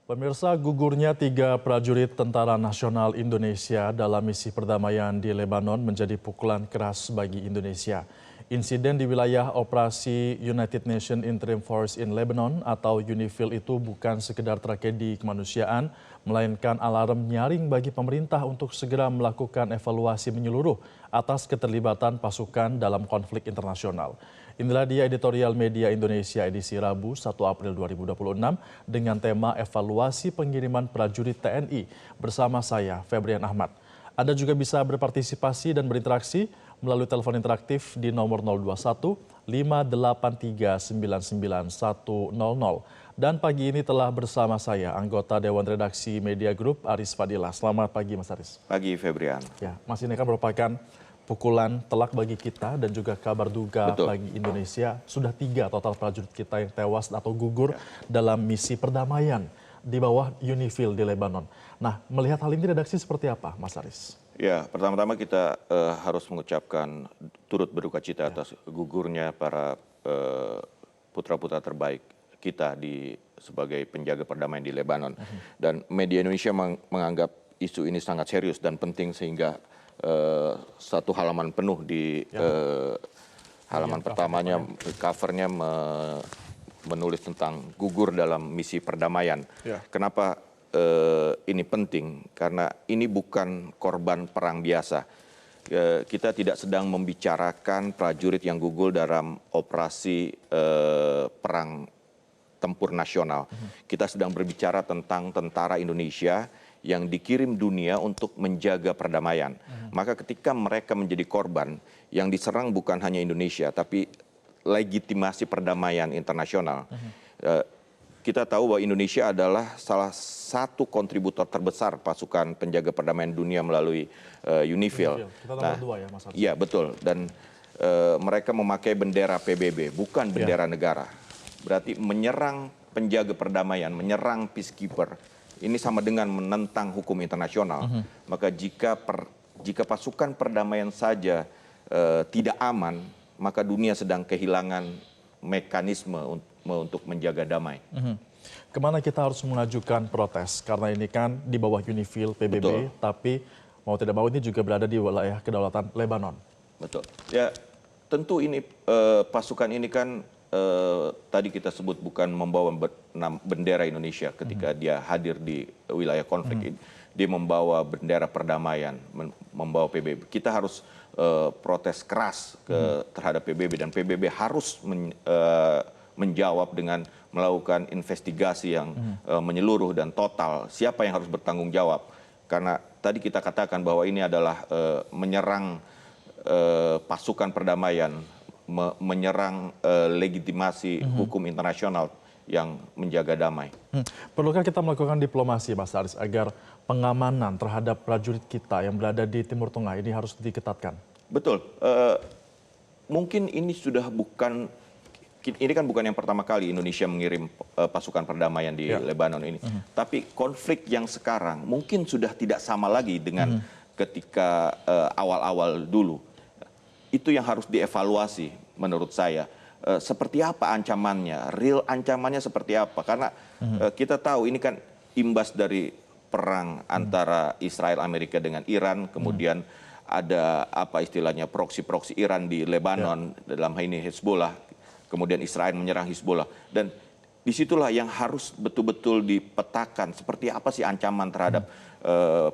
Pemirsa, gugurnya 3 prajurit Tentara Nasional Indonesia dalam misi perdamaian di Lebanon menjadi pukulan keras bagi Indonesia. Insiden di wilayah operasi United Nations Interim Force in Lebanon atau UNIFIL itu bukan sekedar tragedi kemanusiaan, melainkan alarm nyaring bagi pemerintah untuk segera melakukan evaluasi menyeluruh atas keterlibatan pasukan dalam konflik internasional. Inilah dia editorial Media Indonesia edisi Rabu 1 April 2026 dengan tema evaluasi pengiriman prajurit TNI bersama saya, Febrian Ahmad. Anda juga bisa berpartisipasi dan berinteraksi melalui telepon interaktif di nomor 021 583 99100. Dan pagi ini telah bersama saya, anggota Dewan Redaksi Media Group, Aris Fadilah. Selamat pagi, Mas Aris. Pagi, Febrian. Ya, Mas, ini kan merupakan pukulan telak bagi kita dan juga kabar duka bagi Indonesia. Sudah 3 total prajurit kita yang tewas atau gugur dalam misi perdamaian di bawah UNIFIL di Lebanon. Nah, melihat hal ini redaksi seperti apa, Mas Aris? Ya, pertama-tama kita harus mengucapkan turut berduka cita atas gugurnya para putra-putra terbaik kita sebagai penjaga perdamaian di Lebanon. Dan media Indonesia menganggap isu ini sangat serius dan penting sehingga satu halaman penuh di halaman pertamanya, covernya menulis tentang gugur dalam misi perdamaian. Kenapa ini penting? Karena ini bukan korban perang biasa. Kita tidak sedang membicarakan prajurit yang gugur dalam operasi perang tempur nasional. Kita sedang berbicara tentang tentara Indonesia yang dikirim dunia untuk menjaga perdamaian. Maka ketika mereka menjadi korban, yang diserang bukan hanya Indonesia, tapi legitimasi perdamaian internasional. Kita tahu bahwa Indonesia adalah salah satu kontributor terbesar pasukan penjaga perdamaian dunia melalui UNIFIL. Kita nomor 2 ya, Mas Aris. Iya, betul. Dan mereka memakai bendera PBB, bukan bendera negara. Berarti menyerang penjaga perdamaian, menyerang peacekeeper, ini sama dengan menentang hukum internasional. Maka jika pasukan perdamaian saja tidak aman, maka dunia sedang kehilangan mekanisme untuk menjaga damai. Kemana kita harus mengajukan protes? Karena ini kan di bawah UNIFIL PBB, tapi mau tidak mau ini juga berada di wilayah kedaulatan Lebanon. Betul. Ya, tentu ini pasukan ini kan tadi kita sebut bukan membawa bendera Indonesia ketika dia hadir di wilayah konflik ini. Dia membawa bendera perdamaian, membawa PBB. Kita harus protes keras terhadap PBB dan PBB harus menjawab dengan melakukan investigasi yang menyeluruh dan total. Siapa yang harus bertanggung jawab? Karena tadi kita katakan bahwa ini adalah menyerang pasukan perdamaian, menyerang legitimasi hukum internasional yang menjaga damai. Perlukah kita melakukan diplomasi, Mas Aris, agar pengamanan terhadap prajurit kita yang berada di Timur Tengah ini harus diketatkan? Betul. Mungkin ini sudah bukan, ini kan bukan yang pertama kali Indonesia mengirim pasukan perdamaian di Lebanon ini. Tapi konflik yang sekarang mungkin sudah tidak sama lagi dengan ketika awal-awal dulu. Itu yang harus dievaluasi menurut saya. Seperti apa ancamannya, real ancamannya seperti apa. Karena kita tahu ini kan imbas dari perang antara Israel Amerika dengan Iran, kemudian ada apa istilahnya proksi-proksi Iran di Lebanon, dalam hal ini Hezbollah, kemudian Israel menyerang Hezbollah. Dan disitulah yang harus betul-betul dipetakan seperti apa sih ancaman terhadap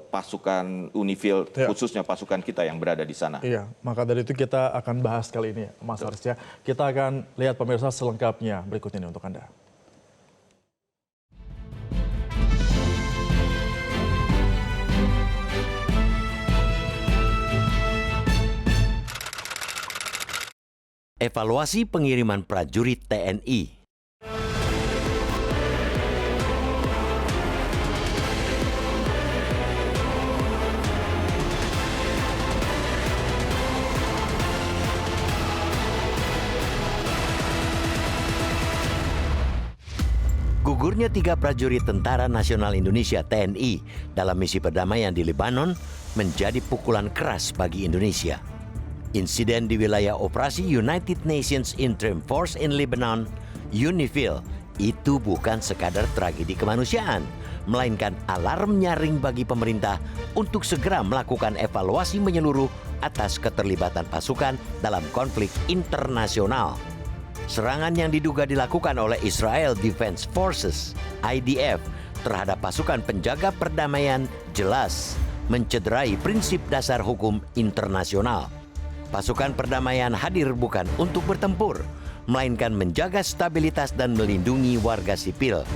pasukan UNIFIL, khususnya pasukan kita yang berada di sana. Iya, maka dari itu kita akan bahas kali ini, Mas Aris ya. Kita akan lihat pemirsa selengkapnya berikut ini untuk Anda. Evaluasi pengiriman prajurit TNI. Gugurnya 3 prajurit Tentara Nasional Indonesia TNI dalam misi perdamaian di Lebanon menjadi pukulan keras bagi Indonesia. Insiden di wilayah operasi United Nations Interim Force in Lebanon, UNIFIL, itu bukan sekadar tragedi kemanusiaan, melainkan alarm nyaring bagi pemerintah untuk segera melakukan evaluasi menyeluruh atas keterlibatan pasukan dalam konflik internasional. Serangan yang diduga dilakukan oleh Israel Defense Forces (IDF) terhadap pasukan penjaga perdamaian jelas mencederai prinsip dasar hukum internasional. Pasukan perdamaian hadir bukan untuk bertempur, melainkan menjaga stabilitas dan melindungi warga sipil.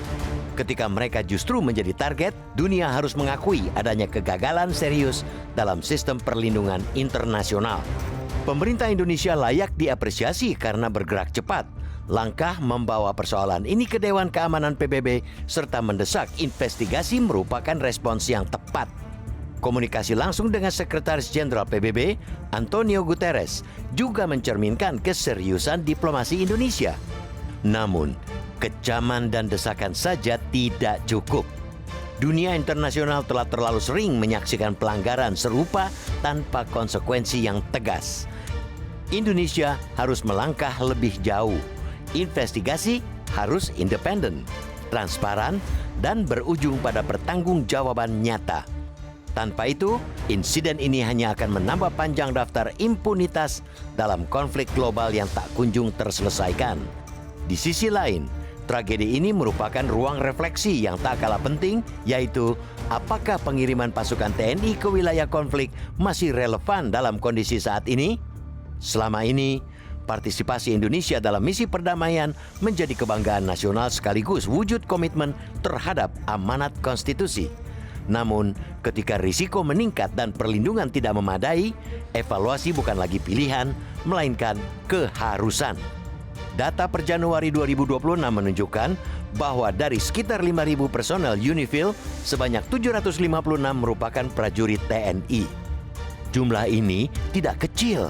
Ketika mereka justru menjadi target, dunia harus mengakui adanya kegagalan serius dalam sistem perlindungan internasional. Pemerintah Indonesia layak diapresiasi karena bergerak cepat. Langkah membawa persoalan ini ke Dewan Keamanan PBB serta mendesak investigasi merupakan respons yang tepat. Komunikasi langsung dengan Sekretaris Jenderal PBB, Antonio Guterres, juga mencerminkan keseriusan diplomasi Indonesia. Namun, kecaman dan desakan saja tidak cukup. Dunia internasional telah terlalu sering menyaksikan pelanggaran serupa tanpa konsekuensi yang tegas. Indonesia harus melangkah lebih jauh. Investigasi harus independen, transparan, dan berujung pada pertanggungjawaban nyata. Tanpa itu, insiden ini hanya akan menambah panjang daftar impunitas dalam konflik global yang tak kunjung terselesaikan. Di sisi lain, tragedi ini merupakan ruang refleksi yang tak kalah penting, yaitu apakah pengiriman pasukan TNI ke wilayah konflik masih relevan dalam kondisi saat ini? Selama ini, partisipasi Indonesia dalam misi perdamaian menjadi kebanggaan nasional sekaligus wujud komitmen terhadap amanat konstitusi. Namun, ketika risiko meningkat dan perlindungan tidak memadai, evaluasi bukan lagi pilihan, melainkan keharusan. Data per Januari 2026 menunjukkan bahwa dari sekitar 5.000 personel UNIFIL, sebanyak 756 merupakan prajurit TNI. Jumlah ini tidak kecil.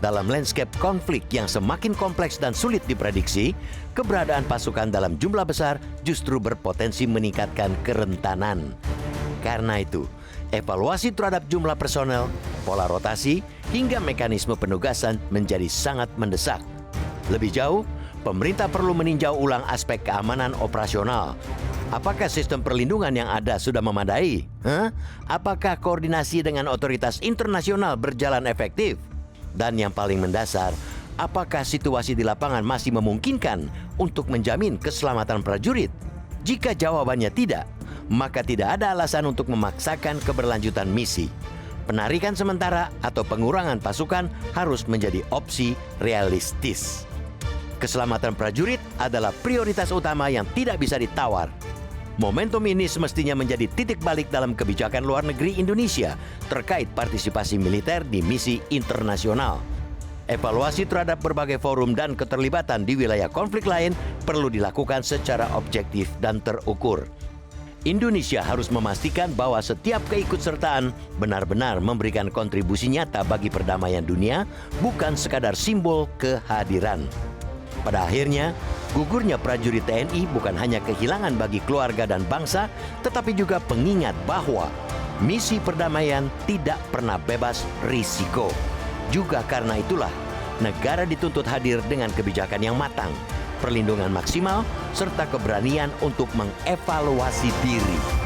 Dalam landscape konflik yang semakin kompleks dan sulit diprediksi, keberadaan pasukan dalam jumlah besar justru berpotensi meningkatkan kerentanan. Karena itu, evaluasi terhadap jumlah personel, pola rotasi, hingga mekanisme penugasan menjadi sangat mendesak. Lebih jauh, pemerintah perlu meninjau ulang aspek keamanan operasional. Apakah sistem perlindungan yang ada sudah memadai? Apakah koordinasi dengan otoritas internasional berjalan efektif? Dan yang paling mendasar, apakah situasi di lapangan masih memungkinkan untuk menjamin keselamatan prajurit? Jika jawabannya tidak, maka tidak ada alasan untuk memaksakan keberlanjutan misi. Penarikan sementara atau pengurangan pasukan harus menjadi opsi realistis. Keselamatan prajurit adalah prioritas utama yang tidak bisa ditawar. Momentum ini semestinya menjadi titik balik dalam kebijakan luar negeri Indonesia terkait partisipasi militer di misi internasional. Evaluasi terhadap berbagai forum dan keterlibatan di wilayah konflik lain perlu dilakukan secara objektif dan terukur. Indonesia harus memastikan bahwa setiap keikutsertaan benar-benar memberikan kontribusi nyata bagi perdamaian dunia, bukan sekadar simbol kehadiran. Pada akhirnya, gugurnya prajurit TNI bukan hanya kehilangan bagi keluarga dan bangsa, tetapi juga pengingat bahwa misi perdamaian tidak pernah bebas risiko. Juga karena itulah, negara dituntut hadir dengan kebijakan yang matang, perlindungan maksimal, serta keberanian untuk mengevaluasi diri.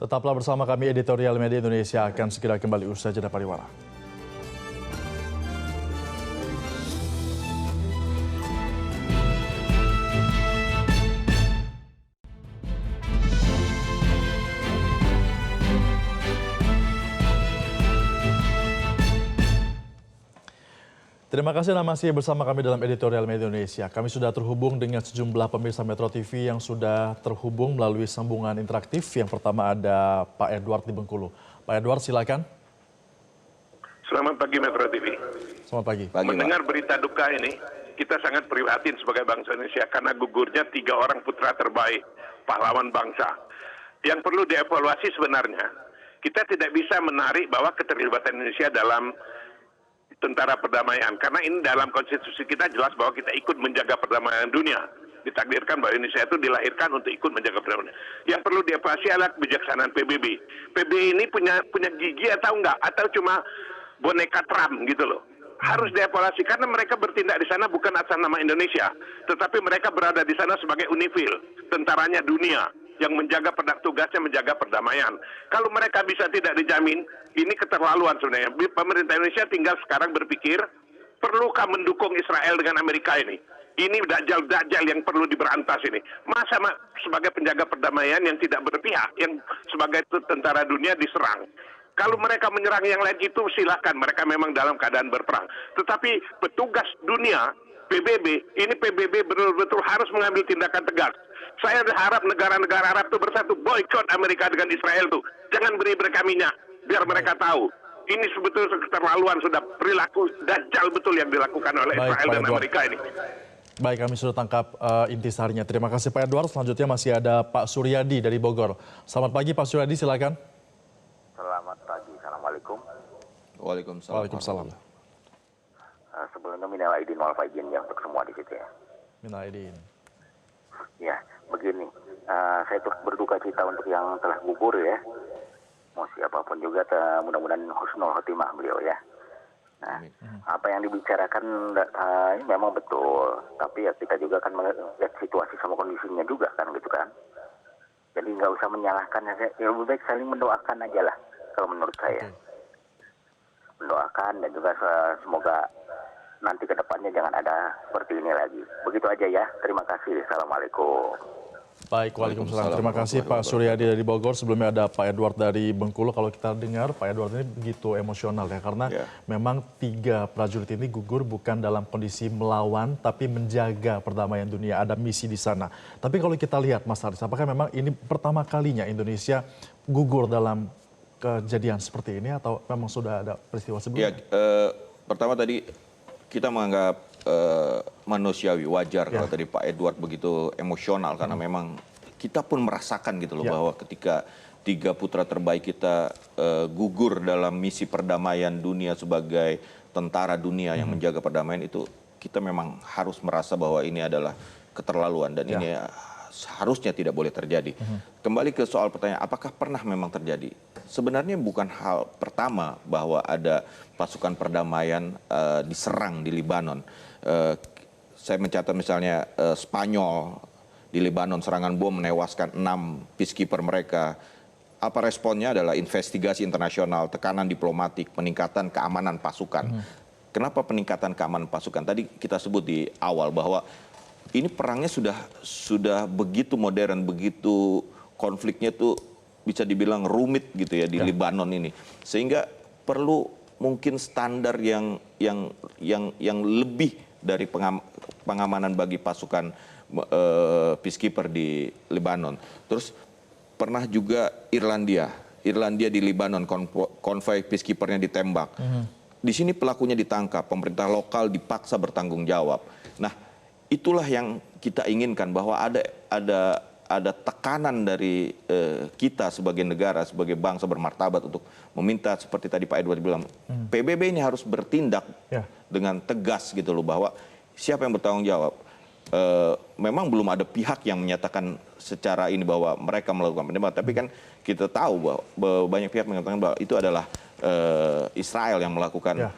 Tetaplah bersama kami, Editorial Media Indonesia akan segera kembali usai jeda pariwara. Terima kasih Anda masih bersama kami dalam Editorial Media Indonesia. Kami sudah terhubung dengan sejumlah pemirsa Metro TV yang sudah terhubung melalui sambungan interaktif. Yang pertama ada Pak Edward di Bengkulu. Pak Edward, silakan. Selamat pagi Metro TV. Selamat pagi. Mendengar berita duka ini, kita sangat prihatin sebagai bangsa Indonesia karena gugurnya 3 orang putra terbaik, pahlawan bangsa. Yang perlu dievaluasi sebenarnya, kita tidak bisa menarik bahwa keterlibatan Indonesia dalam tentara perdamaian, karena ini dalam konstitusi kita jelas bahwa kita ikut menjaga perdamaian dunia. ditakdirkan bahwa Indonesia itu dilahirkan untuk ikut menjaga perdamaian. Yang perlu dievaluasi adalah kebijaksanaan PBB. PBB ini punya gigi atau enggak? Atau cuma boneka Trump gitu loh. Harus dievaluasi karena mereka bertindak di sana bukan atas nama Indonesia, tetapi mereka berada di sana sebagai UNIFIL, tentaranya dunia yang menjaga tugasnya menjaga perdamaian. Kalau mereka bisa tidak dijamin, ini keterlaluan sebenarnya. Pemerintah Indonesia tinggal sekarang berpikir, perlukah mendukung Israel dengan Amerika ini? Ini dajjal-dajjal yang perlu diberantas ini. Masa sebagai penjaga perdamaian yang tidak berpihak, yang sebagai tentara dunia diserang. Kalau mereka menyerang yang lain itu silakan, mereka memang dalam keadaan berperang. Tetapi petugas dunia, PBB, ini PBB betul-betul harus mengambil tindakan tegas. Saya harap negara-negara Arab itu bersatu, boykot Amerika dengan Israel tuh. Jangan beri mereka minyak, biar mereka tahu. Ini sebetulnya keterlaluan, sudah perilaku dajjal betul yang dilakukan oleh Israel dan Amerika ini. Baik, kami sudah tangkap intisarinya. Terima kasih Pak Edward. Selanjutnya masih ada Pak Suryadi dari Bogor. Selamat pagi Pak Suryadi, silakan. Selamat pagi, Assalamualaikum. Waalaikumsalam. Waalaikumsalam. Sebelumnya minal aidin wal faizin ya untuk semua di situ ya. Minal aidin. Ya, begini, saya turut berduka cita untuk yang telah gugur ya. Mau siapapun juga, mudah-mudahan husnul khotimah beliau ya. Nah, apa yang dibicarakan ini memang betul, tapi ya kita juga kan melihat situasi sama kondisinya juga kan gitu kan. Jadi nggak usah menyalahkan, ya lebih baik saling mendoakan aja lah kalau menurut saya. Mendoakan dan juga semoga nanti ke depannya jangan ada seperti ini lagi. Begitu aja ya, terima kasih. Assalamualaikum. Baik, waalaikumsalam. Terima kasih Pak Suryadi dari Bogor. Sebelumnya ada Pak Edward dari Bengkulu. Kalau kita dengar Pak Edward ini begitu emosional ya, karena memang 3 prajurit ini gugur bukan dalam kondisi melawan, tapi menjaga perdamaian dunia. Ada misi di sana. Tapi kalau kita lihat Mas Haris, apakah memang ini pertama kalinya Indonesia gugur dalam kejadian seperti ini atau memang sudah ada peristiwa sebelumnya? Ya, pertama tadi kita menganggap manusiawi, wajar kalau tadi Pak Edward begitu emosional karena memang kita pun merasakan gitu loh bahwa ketika 3 putra terbaik kita gugur dalam misi perdamaian dunia sebagai tentara dunia yang menjaga perdamaian itu, kita memang harus merasa bahwa ini adalah keterlaluan dan ini seharusnya tidak boleh terjadi. Kembali ke soal pertanyaan, apakah pernah memang terjadi? Sebenarnya bukan hal pertama bahwa ada pasukan perdamaian diserang di Lebanon. Saya mencatat misalnya Spanyol di Lebanon serangan bom menewaskan 6 peacekeeper mereka. Apa responnya adalah investigasi internasional, tekanan diplomatik, peningkatan keamanan pasukan. Kenapa peningkatan keamanan pasukan? Tadi kita sebut di awal bahwa ini perangnya sudah begitu modern, begitu konfliknya tuh bisa dibilang rumit gitu ya di Lebanon ini. Sehingga perlu mungkin standar yang lebih dari pengamanan bagi pasukan peacekeeper di Lebanon. Terus pernah juga Irlandia di Lebanon, konvoi peacekeepernya ditembak. Di sini pelakunya ditangkap, pemerintah lokal dipaksa bertanggung jawab. Nah, itulah yang kita inginkan, bahwa ada tekanan dari kita sebagai negara, sebagai bangsa bermartabat untuk meminta seperti tadi Pak Edward bilang, PBB ini harus bertindak dengan tegas gitu loh, bahwa siapa yang bertanggung jawab. Memang belum ada pihak yang menyatakan secara ini bahwa mereka melakukan penembakan, tapi kan kita tahu bahwa banyak pihak mengatakan bahwa itu adalah Israel yang melakukan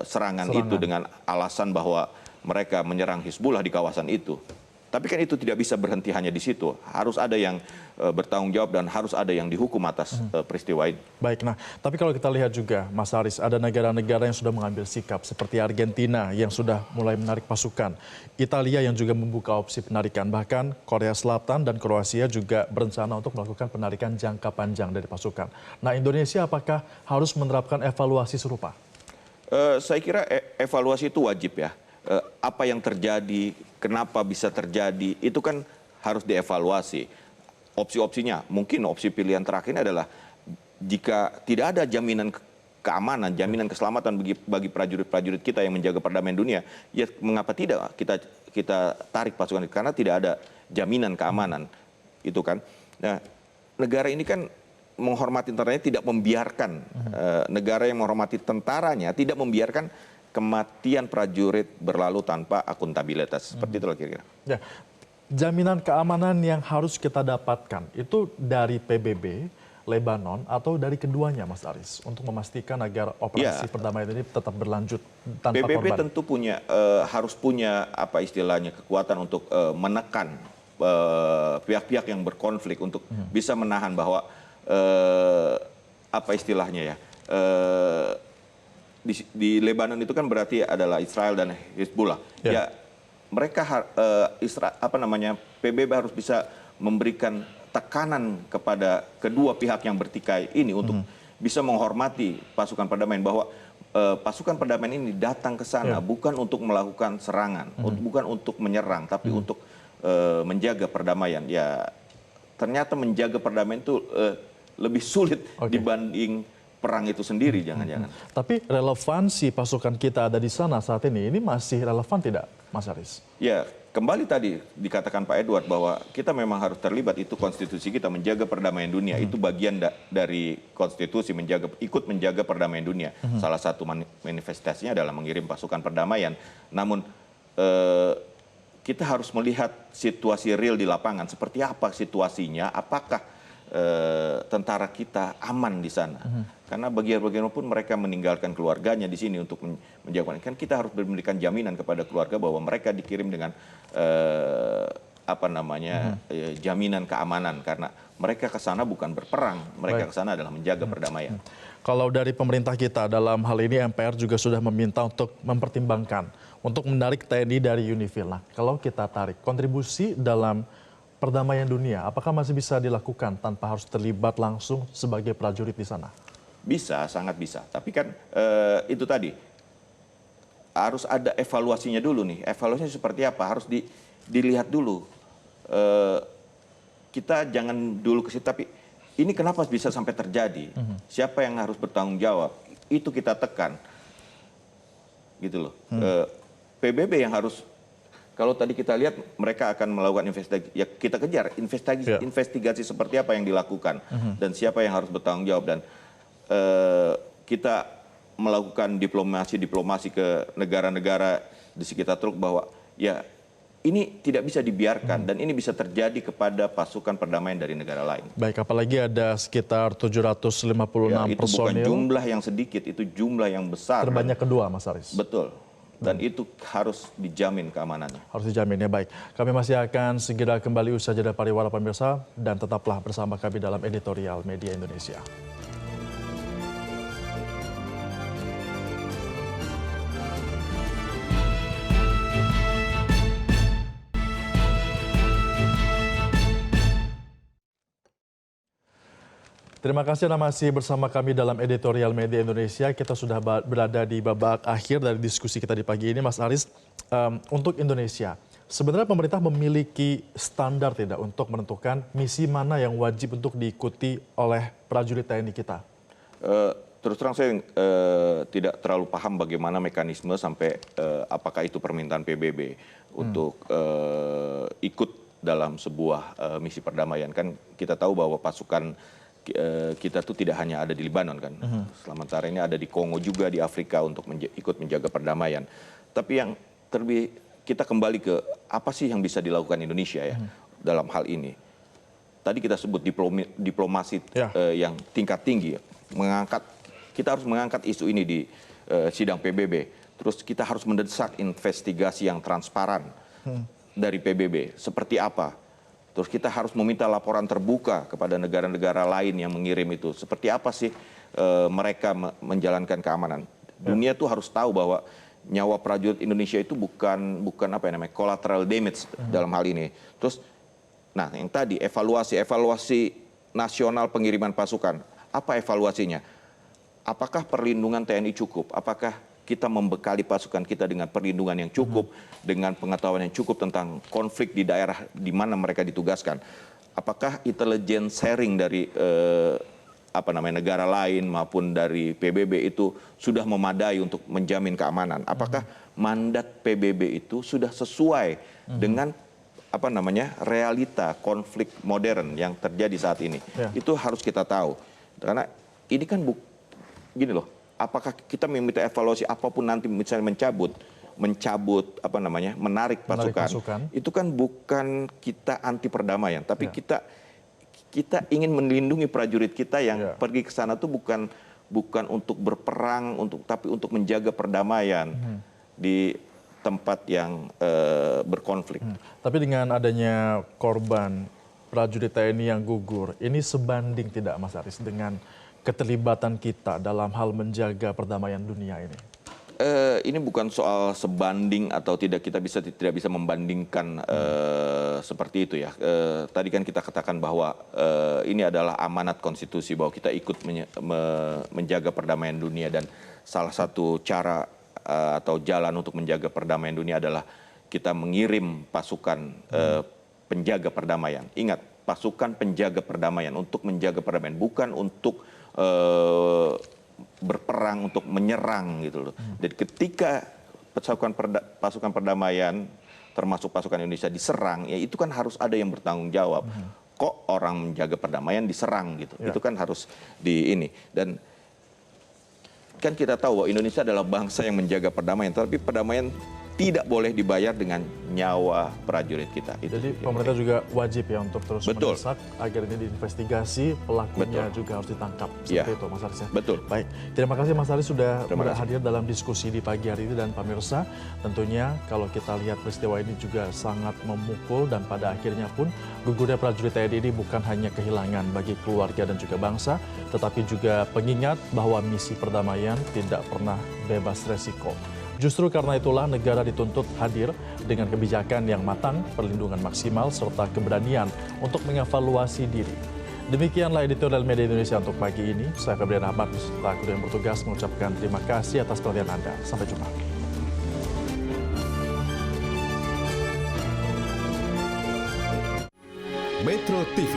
serangan itu dengan alasan bahwa mereka menyerang Hizbullah di kawasan itu. Tapi kan itu tidak bisa berhenti hanya di situ. Harus ada yang bertanggung jawab dan harus ada yang dihukum atas peristiwa ini. Baik, nah tapi kalau kita lihat juga Mas Haris, ada negara-negara yang sudah mengambil sikap seperti Argentina yang sudah mulai menarik pasukan. Italia yang juga membuka opsi penarikan. Bahkan Korea Selatan dan Kroasia juga berencana untuk melakukan penarikan jangka panjang dari pasukan. Nah, Indonesia apakah harus menerapkan evaluasi serupa? Saya kira evaluasi itu wajib ya. Apa yang terjadi, kenapa bisa terjadi, itu kan harus dievaluasi. Opsi-opsinya, mungkin opsi pilihan terakhir adalah jika tidak ada jaminan keamanan, jaminan keselamatan bagi prajurit-prajurit kita yang menjaga perdamaian dunia, ya mengapa tidak kita tarik pasukan itu, karena tidak ada jaminan keamanan, itu kan. Nah, negara ini kan menghormati tentaranya, tidak membiarkan negara yang menghormati tentaranya tidak membiarkan kematian prajurit berlalu tanpa akuntabilitas. Seperti itulah kira-kira. Ya, jaminan keamanan yang harus kita dapatkan itu dari PBB, Lebanon, atau dari keduanya, Mas Aris, untuk memastikan agar operasi perdamaian ini tetap berlanjut tanpa PBB korban. tentu harus punya apa istilahnya kekuatan untuk menekan pihak-pihak yang berkonflik untuk bisa menahan bahwa apa istilahnya ya di Lebanon itu kan berarti adalah Israel dan Hezbollah. Ya mereka PBB harus bisa memberikan tekanan kepada kedua pihak yang bertikai ini untuk bisa menghormati pasukan perdamaian, bahwa pasukan perdamaian ini datang ke sana bukan untuk melakukan serangan, bukan untuk menyerang, tapi untuk menjaga perdamaian. Ya ternyata menjaga perdamaian itu lebih sulit dibanding perang itu sendiri, jangan-jangan. Tapi relevansi pasukan kita ada di sana saat ini masih relevan tidak, Mas Aris? Ya, kembali tadi dikatakan Pak Edward bahwa kita memang harus terlibat, itu konstitusi kita menjaga perdamaian dunia, itu bagian dari konstitusi ikut menjaga perdamaian dunia. Salah satu manifestasinya adalah mengirim pasukan perdamaian. Namun kita harus melihat situasi real di lapangan, seperti apa situasinya, apakah tentara kita aman di sana. Karena bagaimanapun mereka meninggalkan keluarganya di sini untuk menjaga. Kan kita harus memberikan jaminan kepada keluarga bahwa mereka dikirim dengan jaminan keamanan, karena mereka ke sana bukan berperang, mereka ke sana adalah menjaga perdamaian. Kalau dari pemerintah kita dalam hal ini MPR juga sudah meminta untuk mempertimbangkan untuk menarik TNI dari UNIFIL. Nah, kalau kita tarik kontribusi dalam perdamaian dunia, apakah masih bisa dilakukan tanpa harus terlibat langsung sebagai prajurit di sana? Bisa, sangat bisa. Tapi kan itu tadi harus ada evaluasinya dulu nih. Evaluasinya seperti apa? Harus dilihat dulu. Kita jangan dulu ke situ, tapi ini kenapa bisa sampai terjadi? Siapa yang harus bertanggung jawab? Itu kita tekan. Gitu loh. PBB yang harus, kalau tadi kita lihat mereka akan melakukan investigasi, ya kita kejar investigasi seperti apa yang dilakukan dan siapa yang harus bertanggung jawab, dan kita melakukan diplomasi ke negara-negara di sekitar Turki bahwa ya ini tidak bisa dibiarkan dan ini bisa terjadi kepada pasukan perdamaian dari negara lain. Baik, apalagi ada sekitar 756 itu personil. Bukan jumlah yang sedikit, itu jumlah yang besar. Terbanyak kedua, Mas Aris. Betul. Dan itu harus dijamin keamanannya. Harus dijamin ya, baik. Kami masih akan segera kembali usai jeda pariwara pemirsa, dan tetaplah bersama kami dalam Editorial Media Indonesia. Terima kasih Anda masih bersama kami dalam Editorial Media Indonesia. Kita sudah berada di babak akhir dari diskusi kita di pagi ini, Mas Aris. Untuk Indonesia, sebenarnya pemerintah memiliki standar tidak untuk menentukan misi mana yang wajib untuk diikuti oleh prajurit TNI kita? Terus terang saya tidak terlalu paham bagaimana mekanisme sampai apakah itu permintaan PBB untuk ikut dalam sebuah misi perdamaian. Kan kita tahu bahwa pasukan kita tuh tidak hanya ada di Lebanon kan, sementara ini ada di Kongo juga, di Afrika untuk ikut menjaga perdamaian. Tapi yang kita kembali ke apa sih yang bisa dilakukan Indonesia ya dalam hal ini. Tadi kita sebut diplomasi yang tingkat tinggi, kita harus mengangkat isu ini di sidang PBB. Terus kita harus mendesak investigasi yang transparan dari PBB. Seperti apa? Terus kita harus meminta laporan terbuka kepada negara-negara lain yang mengirim itu. Seperti apa sih mereka menjalankan keamanan? Dunia tuh harus tahu bahwa nyawa prajurit Indonesia itu bukan collateral damage dalam hal ini. Terus, nah yang tadi evaluasi nasional pengiriman pasukan. Apa evaluasinya? Apakah perlindungan TNI cukup? Apakah kita membekali pasukan kita dengan perlindungan yang cukup, dengan pengetahuan yang cukup tentang konflik di daerah di mana mereka ditugaskan. Apakah intelligence sharing dari negara lain maupun dari PBB itu sudah memadai untuk menjamin keamanan? Apakah mandat PBB itu sudah sesuai dengan realita konflik modern yang terjadi saat ini? Itu harus kita tahu. Karena ini kan gini loh. apakah kita meminta evaluasi apapun nanti misalnya mencabut menarik pasukan, itu kan bukan kita anti perdamaian, tapi kita ingin melindungi prajurit kita yang pergi ke sana tuh bukan untuk berperang, tapi untuk menjaga perdamaian di tempat yang berkonflik. Tapi dengan adanya korban prajurit TNI yang gugur, ini sebanding tidak Mas Aris dengan keterlibatan kita dalam hal menjaga perdamaian dunia ini? Ini bukan soal sebanding atau tidak, kita tidak bisa membandingkan seperti itu ya. Tadi kan kita katakan bahwa ini adalah amanat konstitusi bahwa kita ikut menjaga perdamaian dunia, dan salah satu cara atau jalan untuk menjaga perdamaian dunia adalah kita mengirim pasukan penjaga perdamaian. Ingat, pasukan penjaga perdamaian untuk menjaga perdamaian, bukan untuk berperang, untuk menyerang gitu loh. Dan ketika pasukan perdamaian termasuk pasukan Indonesia diserang, ya itu kan harus ada yang bertanggung jawab. Kok orang menjaga perdamaian diserang gitu? Itu kan harus dan kan kita tahu bahwa Indonesia adalah bangsa yang menjaga perdamaian, tapi perdamaian tidak boleh dibayar dengan nyawa prajurit kita. Jadi pemerintah juga wajib ya untuk terus mendesak agar ini diinvestigasi, pelakunya juga harus ditangkap. Seperti itu Mas Aris ya? Betul. Baik, terima kasih Mas Aris sudah hadir dalam diskusi di pagi hari ini, dan pemirsa tentunya kalau kita lihat peristiwa ini juga sangat memukul, dan pada akhirnya pun gugurnya prajurit TNI ini bukan hanya kehilangan bagi keluarga dan juga bangsa, tetapi juga pengingat bahwa misi perdamaian tidak pernah bebas resiko. Justru karena itulah negara dituntut hadir dengan kebijakan yang matang, perlindungan maksimal, serta keberanian untuk mengevaluasi diri. Demikianlah editorial Media Indonesia untuk pagi ini. Saya Febrian Ahmad beserta kru yang bertugas mengucapkan terima kasih atas perhatian Anda. Sampai jumpa. Metro TV